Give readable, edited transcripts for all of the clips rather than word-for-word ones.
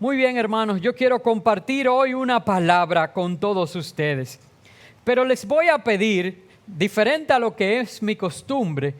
Muy bien, hermanos, yo quiero compartir hoy una palabra con todos ustedes, pero les voy a pedir, diferente a lo que es mi costumbre,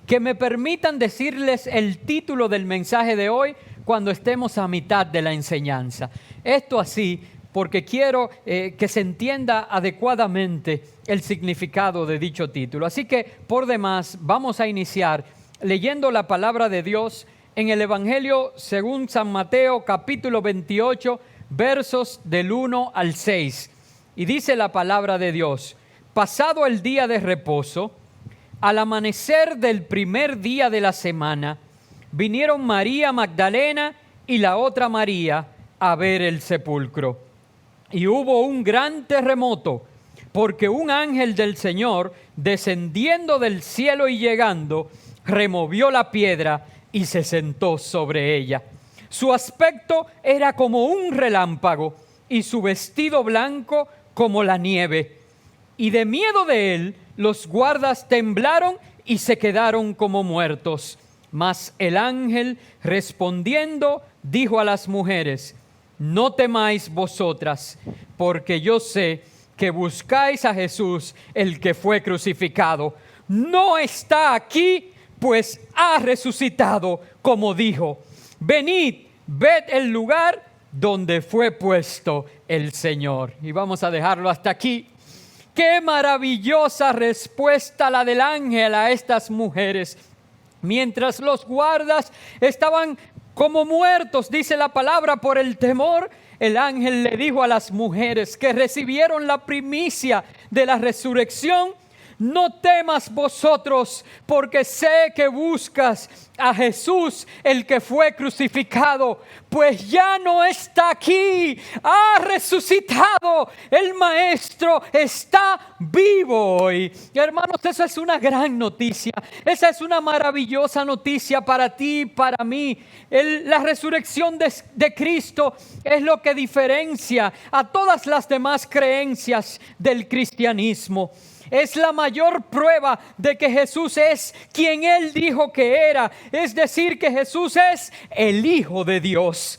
que me permitan decirles el título del mensaje de hoy cuando estemos a mitad de la enseñanza. Esto así porque quiero que se entienda adecuadamente el significado de dicho título. Así que, por demás, vamos a iniciar leyendo la palabra de Dios en el Evangelio según San Mateo, capítulo 28, versos del 1 al 6. Y dice la palabra de Dios: pasado el día de reposo, al amanecer del primer día de la semana, vinieron María Magdalena y la otra María a ver el sepulcro. Y hubo un gran terremoto, porque un ángel del Señor, descendiendo del cielo y llegando, removió la piedra y se sentó sobre ella. Su aspecto era como un relámpago y su vestido blanco como la nieve. Y de miedo de él, los guardas temblaron y se quedaron como muertos. Mas el ángel, respondiendo, dijo a las mujeres: no temáis vosotras, porque yo sé que buscáis a Jesús, el que fue crucificado. No está aquí, pues ha resucitado, como dijo. Venid, ved el lugar donde fue puesto el Señor. Y vamos a dejarlo hasta aquí. Qué maravillosa respuesta la del ángel a estas mujeres. Mientras los guardas estaban como muertos, dice la palabra, por el temor, el ángel le dijo a las mujeres que recibieron la primicia de la resurrección: no temas vosotros, porque sé que buscas a Jesús, el que fue crucificado, pues ya no está aquí, ha resucitado. El Maestro está vivo hoy. Y hermanos, esa es una gran noticia, esa es una maravillosa noticia para ti y para mí. La resurrección de Cristo es lo que diferencia a todas las demás creencias del cristianismo. Es la mayor prueba de que Jesús es quien Él dijo que era, es decir, que Jesús es el Hijo de Dios.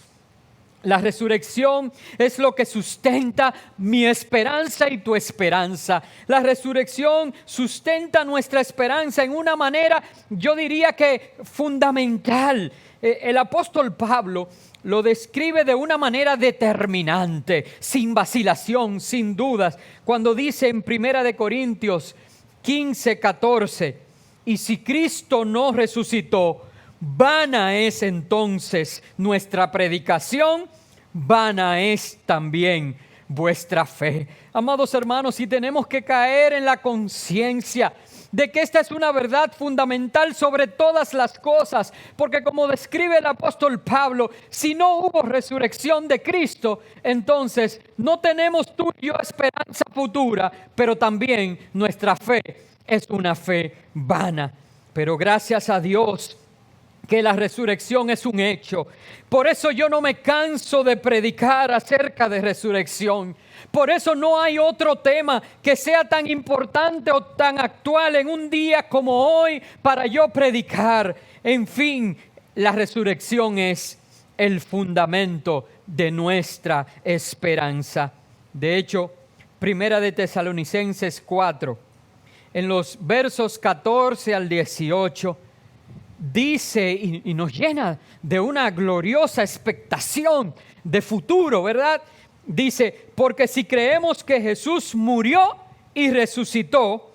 La resurrección es lo que sustenta mi esperanza y tu esperanza. La resurrección sustenta nuestra esperanza en una manera, yo diría que fundamental. El apóstol Pablo lo describe de una manera determinante, sin vacilación, sin dudas, cuando dice en 1 Corintios 15, 14: y si Cristo no resucitó, vana es entonces nuestra predicación, vana es también vuestra fe. Amados hermanos, si tenemos que caer en la conciencia de que esta es una verdad fundamental sobre todas las cosas, porque como describe el apóstol Pablo, si no hubo resurrección de Cristo, entonces no tenemos tú y yo esperanza futura, pero también nuestra fe es una fe vana. Pero gracias a Dios que la resurrección es un hecho. Por eso yo no me canso de predicar acerca de resurrección. Por eso no hay otro tema que sea tan importante o tan actual en un día como hoy para yo predicar. En fin, la resurrección es el fundamento de nuestra esperanza. De hecho, 1 Tesalonicenses 4, en los versos 14 al 18, dice y nos llena de una gloriosa expectación de futuro, ¿verdad? Dice: porque si creemos que Jesús murió y resucitó,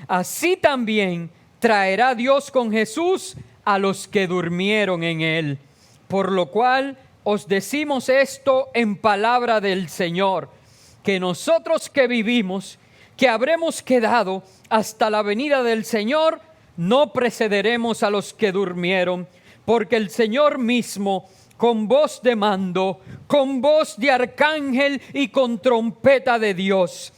así también traerá Dios con Jesús a los que durmieron en él. Por lo cual os decimos esto en palabra del Señor, que nosotros que vivimos, que habremos quedado hasta la venida del Señor, no precederemos a los que durmieron, porque el Señor mismo, con voz de mando, con voz de arcángel y con trompeta de Dios,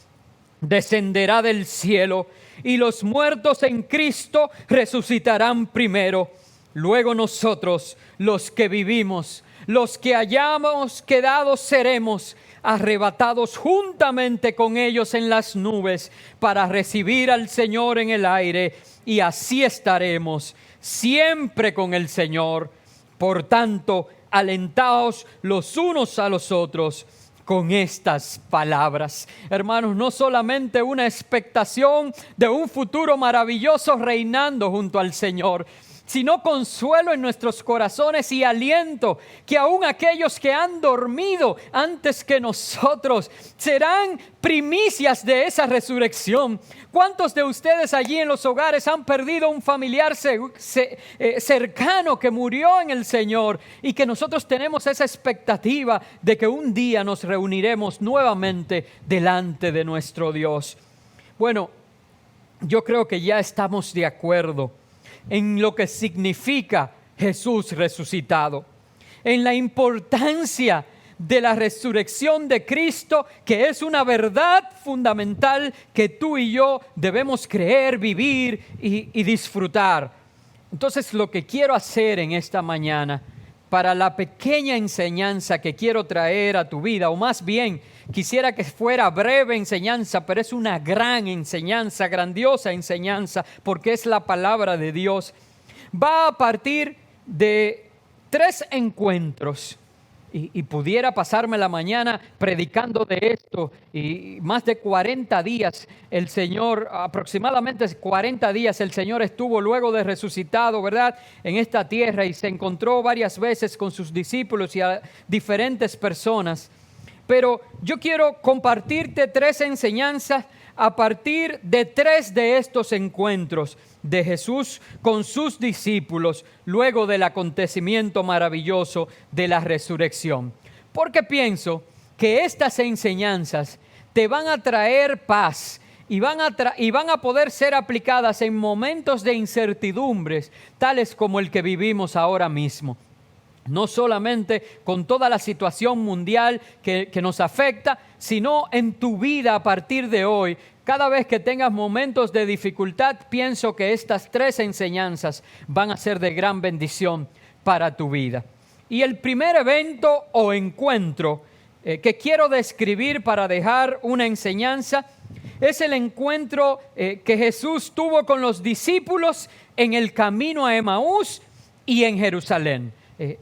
descenderá del cielo, y los muertos en Cristo resucitarán primero. Luego nosotros, los que vivimos, los que hayamos quedado, seremos arrebatados juntamente con ellos en las nubes para recibir al Señor en el aire, y así estaremos siempre con el Señor. Por tanto, alentaos los unos a los otros con estas palabras. Hermanos, no solamente una expectación de un futuro maravilloso reinando junto al Señor, sino consuelo en nuestros corazones y aliento que aún aquellos que han dormido antes que nosotros serán primicias de esa resurrección. ¿Cuántos de ustedes allí en los hogares han perdido un familiar cercano que murió en el Señor y que nosotros tenemos esa expectativa de que un día nos reuniremos nuevamente delante de nuestro Dios? Bueno, yo creo que ya estamos de acuerdo en lo que significa Jesús resucitado, en la importancia de la resurrección de Cristo, que es una verdad fundamental que tú y yo debemos creer, vivir y disfrutar. Entonces, lo que quiero hacer en esta mañana, para la pequeña enseñanza que quiero traer a tu vida, o más bien, quisiera que fuera breve enseñanza, pero es una gran enseñanza, grandiosa enseñanza, porque es la palabra de Dios. Va a partir de 3 encuentros. Y pudiera pasarme la mañana predicando de esto, y más de 40 días el Señor, aproximadamente 40 días el Señor estuvo luego de resucitado, ¿verdad?, en esta tierra, y se encontró varias veces con sus discípulos y a diferentes personas. Pero yo quiero compartirte 3 enseñanzas a partir de 3 de estos encuentros de Jesús con sus discípulos luego del acontecimiento maravilloso de la resurrección. Porque pienso que estas enseñanzas te van a traer paz y van a poder ser aplicadas en momentos de incertidumbres, tales como el que vivimos ahora mismo. No solamente con toda la situación mundial que nos afecta, sino en tu vida a partir de hoy. Cada vez que tengas momentos de dificultad, pienso que estas 3 enseñanzas van a ser de gran bendición para tu vida. Y el primer evento o encuentro que quiero describir para dejar una enseñanza es el encuentro que Jesús tuvo con los discípulos en el camino a Emaús y en Jerusalén.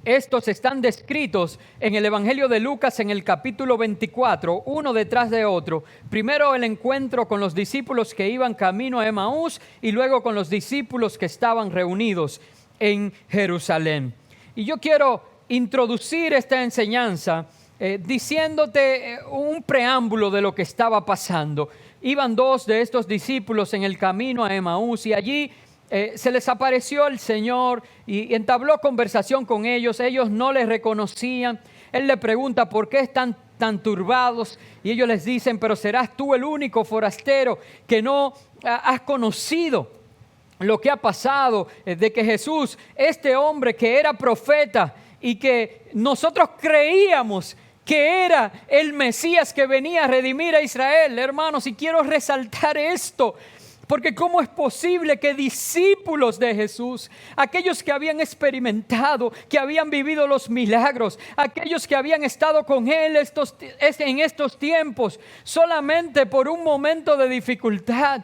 Estos están descritos en el Evangelio de Lucas en el capítulo 24, uno detrás de otro. Primero el encuentro con los discípulos que iban camino a Emaús y luego con los discípulos que estaban reunidos en Jerusalén. Y yo quiero introducir esta enseñanza diciéndote un preámbulo de lo que estaba pasando. Iban 2 de estos discípulos en el camino a Emaús y allí se les apareció el Señor y entabló conversación con ellos. Ellos no les reconocían. Él le pregunta por qué están tan turbados y ellos les dicen: pero serás tú el único forastero que no has conocido lo que ha pasado, de que Jesús, este hombre que era profeta y que nosotros creíamos que era el Mesías que venía a redimir a Israel. Hermanos, y quiero resaltar esto, porque ¿cómo es posible que discípulos de Jesús, aquellos que habían experimentado, que habían vivido los milagros, aquellos que habían estado con Él en estos tiempos, solamente por un momento de dificultad,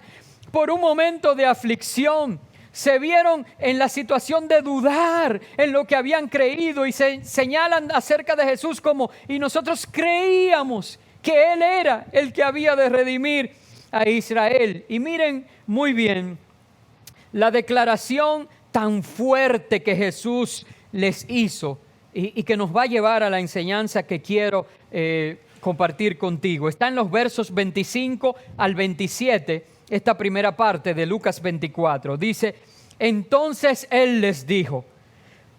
por un momento de aflicción, se vieron en la situación de dudar en lo que habían creído y se señalan acerca de Jesús como: y nosotros creíamos que Él era el que había de redimir a Israel? Y miren muy bien la declaración tan fuerte que Jesús les hizo y que nos va a llevar a la enseñanza que quiero compartir contigo. Está en los versos 25 al 27, esta primera parte de Lucas 24. Dice: entonces Él les dijo: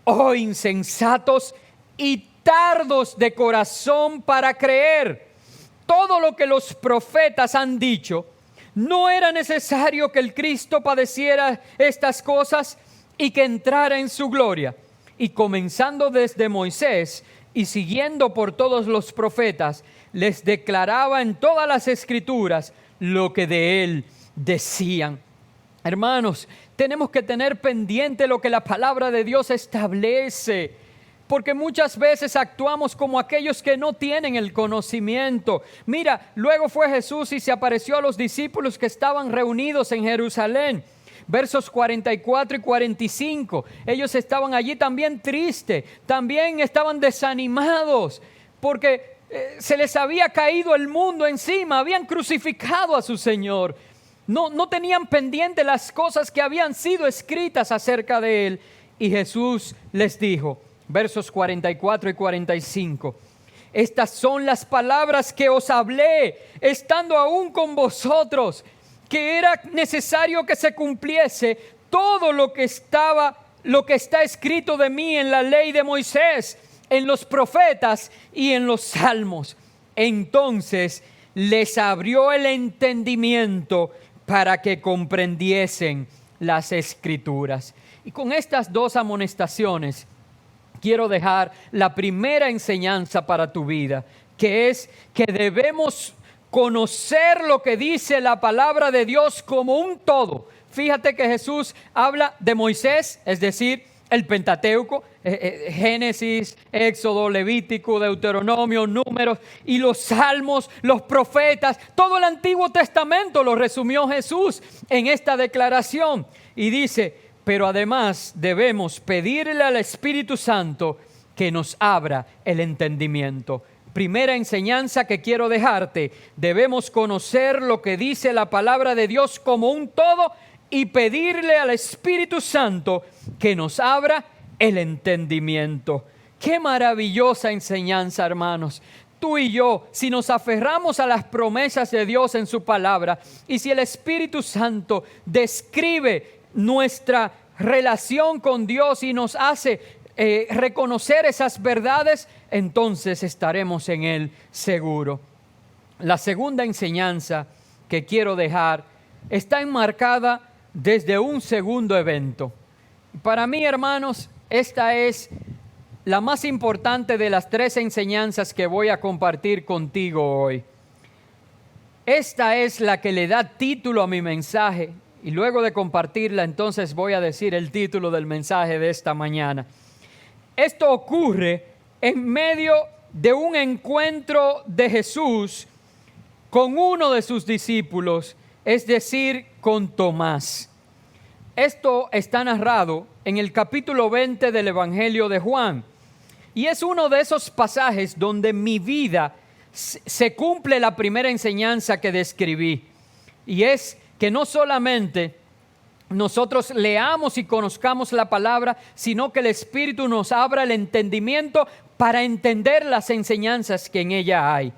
oh insensatos y tardos de corazón para creer todo lo que los profetas han dicho. ¿No era necesario que el Cristo padeciera estas cosas y que entrara en su gloria? Y comenzando desde Moisés y siguiendo por todos los profetas, les declaraba en todas las Escrituras lo que de Él decían. Hermanos, tenemos que tener pendiente lo que la palabra de Dios establece, porque muchas veces actuamos como aquellos que no tienen el conocimiento. Mira, luego fue Jesús y se apareció a los discípulos que estaban reunidos en Jerusalén. versos 44 y 45. Ellos estaban allí también tristes, también estaban desanimados, porque se les había caído el mundo encima, habían crucificado a su Señor. No tenían pendiente las cosas que habían sido escritas acerca de Él. Y Jesús les dijo, versos 44 y 45, estas son las palabras que os hablé, estando aún con vosotros, que era necesario que se cumpliese todo lo que está escrito de mí en la ley de Moisés, en los profetas y en los salmos. Entonces les abrió el entendimiento para que comprendiesen las Escrituras. Y con estas dos amonestaciones quiero dejar la primera enseñanza para tu vida, que es que debemos conocer lo que dice la palabra de Dios como un todo. Fíjate que Jesús habla de Moisés, es decir, el Pentateuco, Génesis, Éxodo, Levítico, Deuteronomio, Números, y los Salmos, los profetas, todo el Antiguo Testamento lo resumió Jesús en esta declaración. Y dice, pero además debemos pedirle al Espíritu Santo que nos abra el entendimiento. Primera enseñanza que quiero dejarte, debemos conocer lo que dice la palabra de Dios como un todo y pedirle al Espíritu Santo que nos abra el entendimiento. Qué maravillosa enseñanza, hermanos. Tú y yo, si nos aferramos a las promesas de Dios en su palabra, y si el Espíritu Santo describe nuestra relación con Dios y nos hace reconocer esas verdades, entonces estaremos en Él seguro. La segunda enseñanza que quiero dejar está enmarcada desde un segundo evento. Para mí, hermanos, esta es la más importante de las tres enseñanzas que voy a compartir contigo hoy. Esta es la que le da título a mi mensaje, y luego de compartirla, entonces voy a decir el título del mensaje de esta mañana. Esto ocurre en medio de un encuentro de Jesús con uno de sus discípulos, es decir, con Tomás. Esto está narrado en el capítulo 20 del Evangelio de Juan. Y es uno de esos pasajes donde en mi vida se cumple la primera enseñanza que describí. Y es que no solamente nosotros leamos y conozcamos la palabra, sino que el Espíritu nos abra el entendimiento para entender las enseñanzas que en ella hay.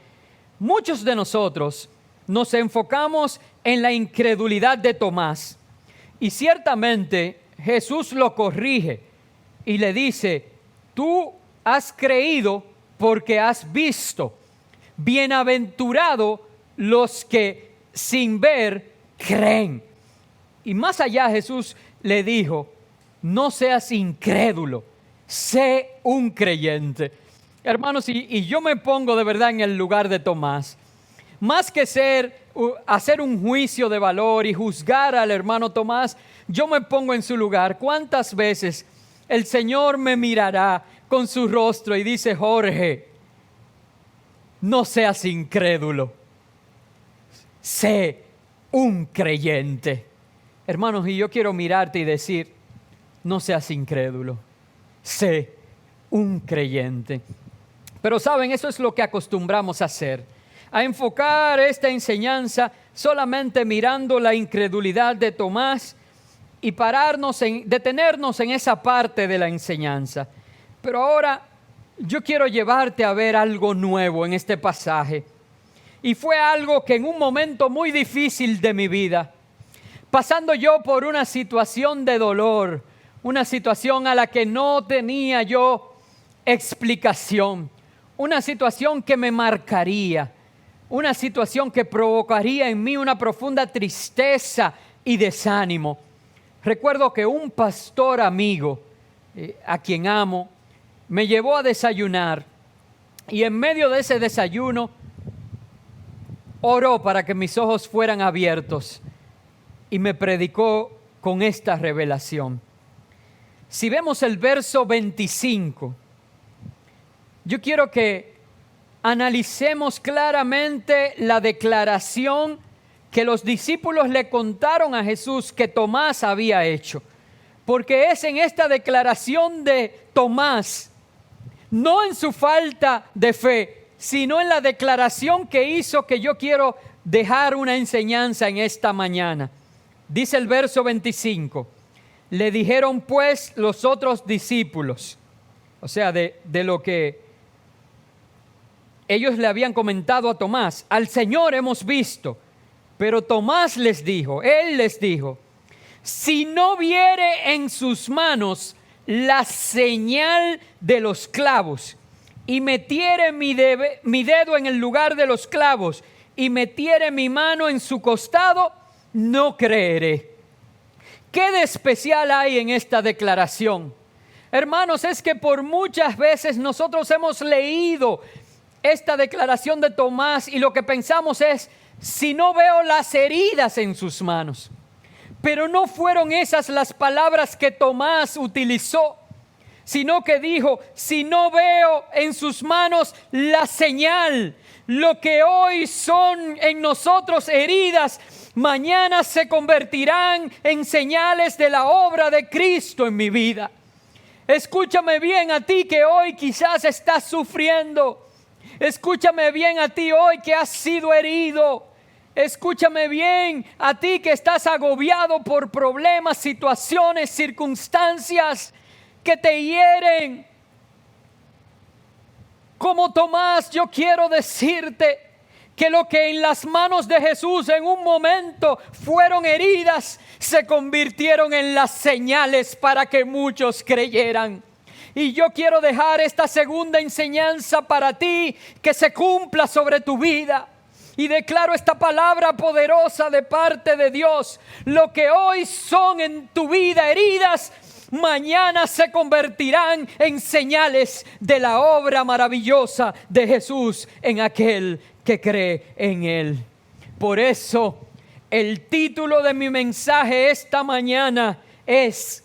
Muchos de nosotros nos enfocamos en la incredulidad de Tomás. Y ciertamente Jesús lo corrige y le dice, tú has creído porque has visto. Bienaventurado los que sin ver creen. Y más allá Jesús le dijo, no seas incrédulo, sé un creyente. Hermanos, y yo me pongo de verdad en el lugar de Tomás. Más que hacer un juicio de valor y juzgar al hermano Tomás, yo me pongo en su lugar. ¿Cuántas veces el Señor me mirará con su rostro y dice, Jorge, no seas incrédulo, sé un creyente? Hermanos, y yo quiero mirarte y decir, no seas incrédulo, sé un creyente. Pero saben, eso es lo que acostumbramos a hacer, a enfocar esta enseñanza solamente mirando la incredulidad de Tomás y detenernos en esa parte de la enseñanza. Pero ahora yo quiero llevarte a ver algo nuevo en este pasaje. Y fue algo que en un momento muy difícil de mi vida, pasando yo por una situación de dolor, una situación a la que no tenía yo explicación, una situación que me marcaría, una situación que provocaría en mí una profunda tristeza y desánimo. Recuerdo que un pastor amigo, a quien amo, me llevó a desayunar y en medio de ese desayuno oró para que mis ojos fueran abiertos y me predicó con esta revelación. Si vemos el verso 25, yo quiero que analicemos claramente la declaración que los discípulos le contaron a Jesús que Tomás había hecho. Porque es en esta declaración de Tomás, no en su falta de fe, sino en la declaración que hizo, que yo quiero dejar una enseñanza en esta mañana. Dice el verso 25, le dijeron pues los otros discípulos, o sea, de lo que ellos le habían comentado a Tomás, al Señor hemos visto. Pero Tomás les dijo, él les dijo, si no viere en sus manos la señal de los clavos, y metiere mi dedo en el lugar de los clavos, y metiere mi mano en su costado, no creeré. ¿Qué de especial hay en esta declaración? Hermanos, es que por muchas veces nosotros hemos leído esta declaración de Tomás y lo que pensamos es, si no veo las heridas en sus manos. Pero no fueron esas las palabras que Tomás utilizó, sino que dijo, si no veo en sus manos la señal, lo que hoy son en nosotros heridas, mañana se convertirán en señales de la obra de Cristo en mi vida. Escúchame bien a ti que hoy quizás estás sufriendo. Escúchame bien a ti hoy que has sido herido. Escúchame bien a ti que estás agobiado por problemas, situaciones, circunstancias que te hieren. Como Tomás, yo quiero decirte que lo que en las manos de Jesús en un momento fueron heridas, se convirtieron en las señales para que muchos creyeran. Y yo quiero dejar esta segunda enseñanza para ti, que se cumpla sobre tu vida. Y declaro esta palabra poderosa de parte de Dios. Lo que hoy son en tu vida heridas, mañana se convertirán en señales de la obra maravillosa de Jesús en aquel que cree en Él. Por eso, el título de mi mensaje esta mañana es: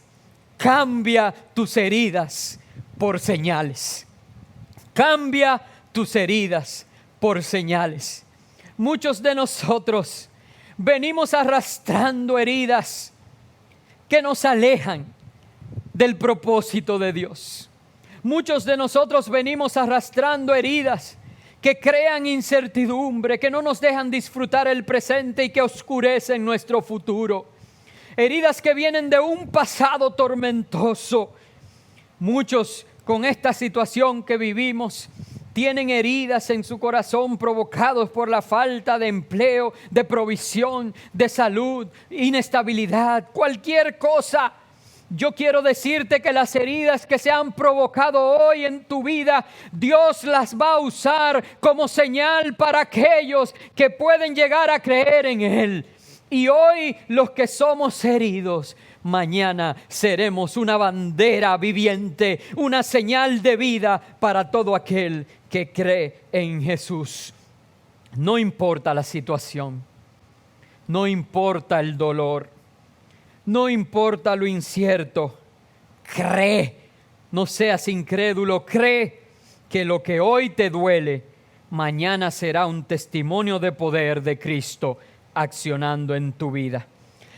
cambia tus heridas por señales. Cambia tus heridas por señales. Muchos de nosotros venimos arrastrando heridas que nos alejan del propósito de Dios. Muchos de nosotros venimos arrastrando heridas que crean incertidumbre, que no nos dejan disfrutar el presente y que oscurecen nuestro futuro. Heridas que vienen de un pasado tormentoso. Muchos con esta situación que vivimos tienen heridas en su corazón provocados por la falta de empleo, de provisión, de salud, inestabilidad, cualquier cosa. Yo quiero decirte que las heridas que se han provocado hoy en tu vida, Dios las va a usar como señal para aquellos que pueden llegar a creer en Él. Y hoy los que somos heridos, mañana seremos una bandera viviente, una señal de vida para todo aquel que cree en Jesús. No importa la situación, no importa el dolor, no importa lo incierto, cree, no seas incrédulo, cree que lo que hoy te duele, mañana será un testimonio de poder de Cristo accionando en tu vida.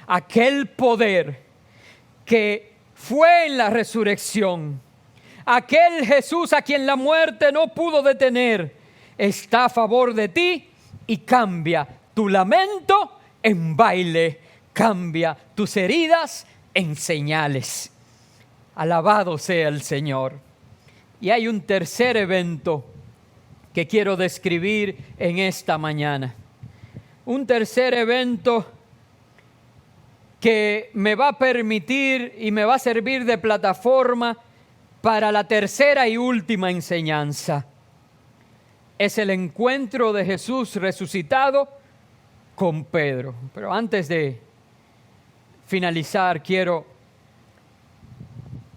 Aquel poder que fue en la resurrección, aquel Jesús a quien la muerte no pudo detener, está a favor de ti y cambia tu lamento en baile, cambia tus heridas en señales. Alabado sea el Señor. Y hay un tercer evento que quiero describir en esta mañana. Un tercer evento que me va a permitir y me va a servir de plataforma para la tercera y última enseñanza. Es el encuentro de Jesús resucitado con Pedro. Pero antes de finalizar, quiero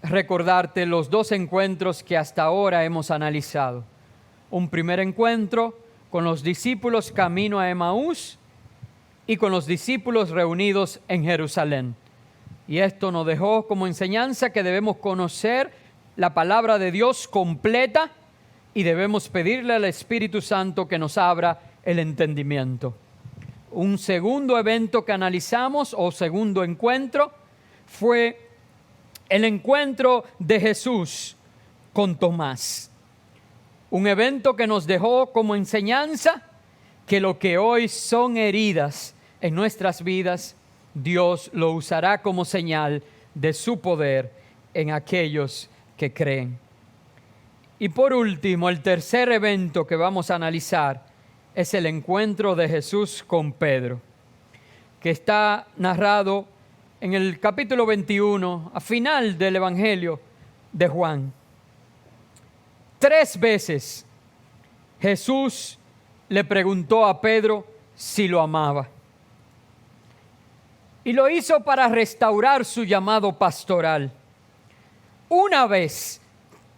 recordarte los dos encuentros que hasta ahora hemos analizado. Un primer encuentro con los discípulos camino a Emaús y con los discípulos reunidos en Jerusalén. Y esto nos dejó como enseñanza que debemos conocer la palabra de Dios completa y debemos pedirle al Espíritu Santo que nos abra el entendimiento. Un segundo evento que analizamos, o segundo encuentro, fue el encuentro de Jesús con Tomás. Un evento que nos dejó como enseñanza que lo que hoy son heridas en nuestras vidas, Dios lo usará como señal de su poder en aquellos que creen. Y por último, el tercer evento que vamos a analizar es el encuentro de Jesús con Pedro, que está narrado en el capítulo 21, a final del Evangelio de Juan. 3 veces Jesús le preguntó a Pedro si lo amaba. Y lo hizo para restaurar su llamado pastoral. Una vez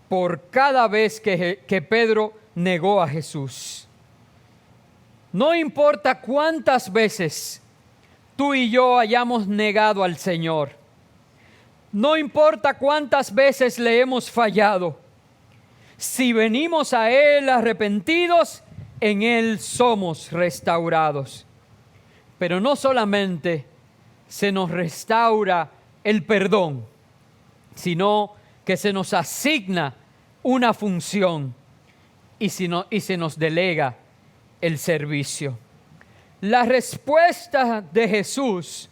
por cada vez que Pedro negó a Jesús. No importa cuántas veces tú y yo hayamos negado al Señor. No importa cuántas veces le hemos fallado. Si venimos a Él arrepentidos, en Él somos restaurados. Pero no solamente se nos restaura el perdón, sino que se nos asigna una función y se nos delega el servicio. La respuesta de Jesús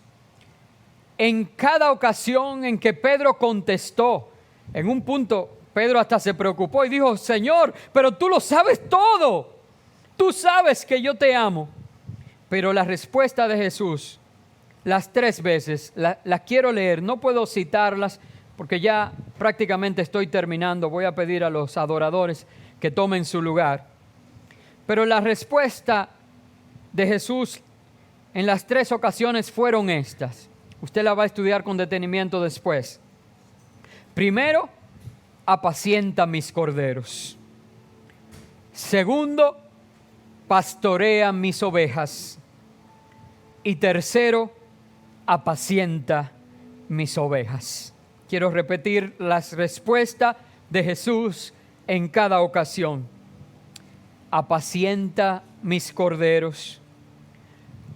en cada ocasión en que Pedro contestó, en un punto Pedro hasta se preocupó y dijo: Señor, pero tú lo sabes todo, tú sabes que yo te amo. Pero la respuesta de Jesús, las 3 veces, la quiero leer, no puedo citarlas porque ya prácticamente estoy terminando, voy a pedir a los adoradores que tomen su lugar. Pero la respuesta de Jesús en las 3 ocasiones fueron estas. Usted la va a estudiar con detenimiento después. Primero, apacienta mis corderos. Segundo, pastorea mis ovejas. Y tercero, apacienta mis ovejas. Quiero repetir las respuestas de Jesús en cada ocasión. Apacienta mis corderos,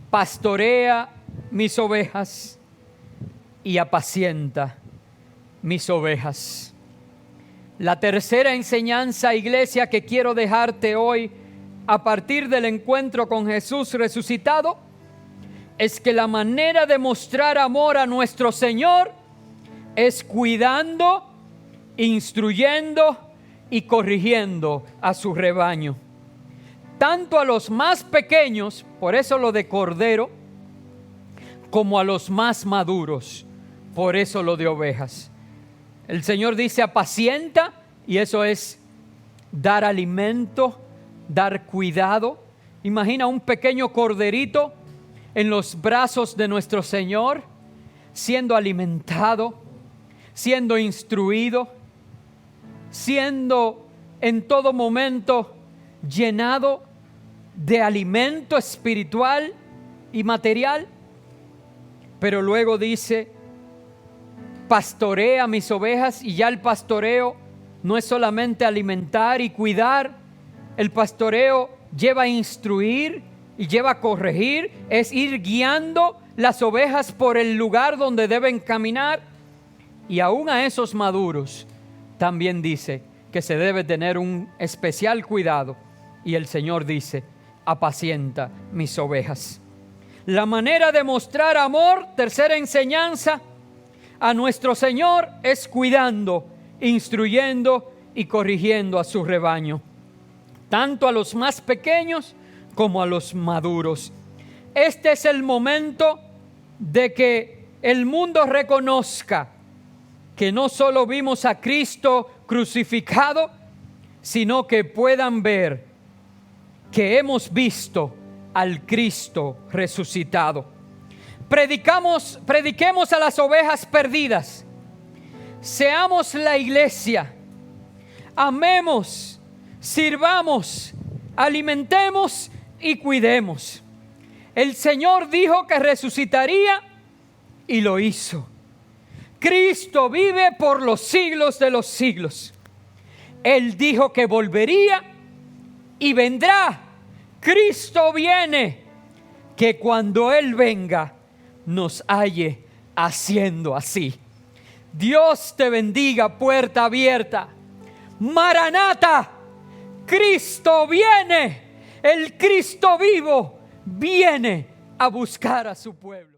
pastorea mis ovejas y apacienta mis ovejas. La tercera enseñanza, iglesia, que quiero dejarte hoy a partir del encuentro con Jesús resucitado, es que la manera de mostrar amor a nuestro Señor es cuidando, instruyendo y corrigiendo a su rebaño. Tanto a los más pequeños, por eso lo de cordero, como a los más maduros, por eso lo de ovejas. El Señor dice apacienta, y eso es dar alimento, dar cuidado. Imagina un pequeño corderito en los brazos de nuestro Señor, siendo alimentado, siendo instruido, siendo en todo momento llenado de alimento espiritual y material. Pero luego dice, pastorea mis ovejas, y ya el pastoreo no es solamente alimentar y cuidar, el pastoreo lleva a instruir y lleva a corregir, es ir guiando las ovejas por el lugar donde deben caminar. Y aún a esos maduros también dice que se debe tener un especial cuidado, y el Señor dice, apacienta mis ovejas. La manera de mostrar amor, tercera enseñanza, a nuestro Señor es cuidando, instruyendo y corrigiendo a su rebaño, tanto a los más pequeños como a los maduros. Este es el momento de que el mundo reconozca que no solo vimos a Cristo crucificado, sino que puedan ver que hemos visto al Cristo resucitado. Prediquemos a las ovejas perdidas. Seamos la iglesia. Amemos, sirvamos, alimentemos y cuidemos. El Señor dijo que resucitaría y lo hizo. Cristo vive por los siglos de los siglos. Él dijo que volvería y vendrá. Cristo viene. que cuando Él venga nos halle haciendo así. Dios te bendiga, Puerta Abierta. Maranata, Cristo viene, el Cristo vivo viene a buscar a su pueblo.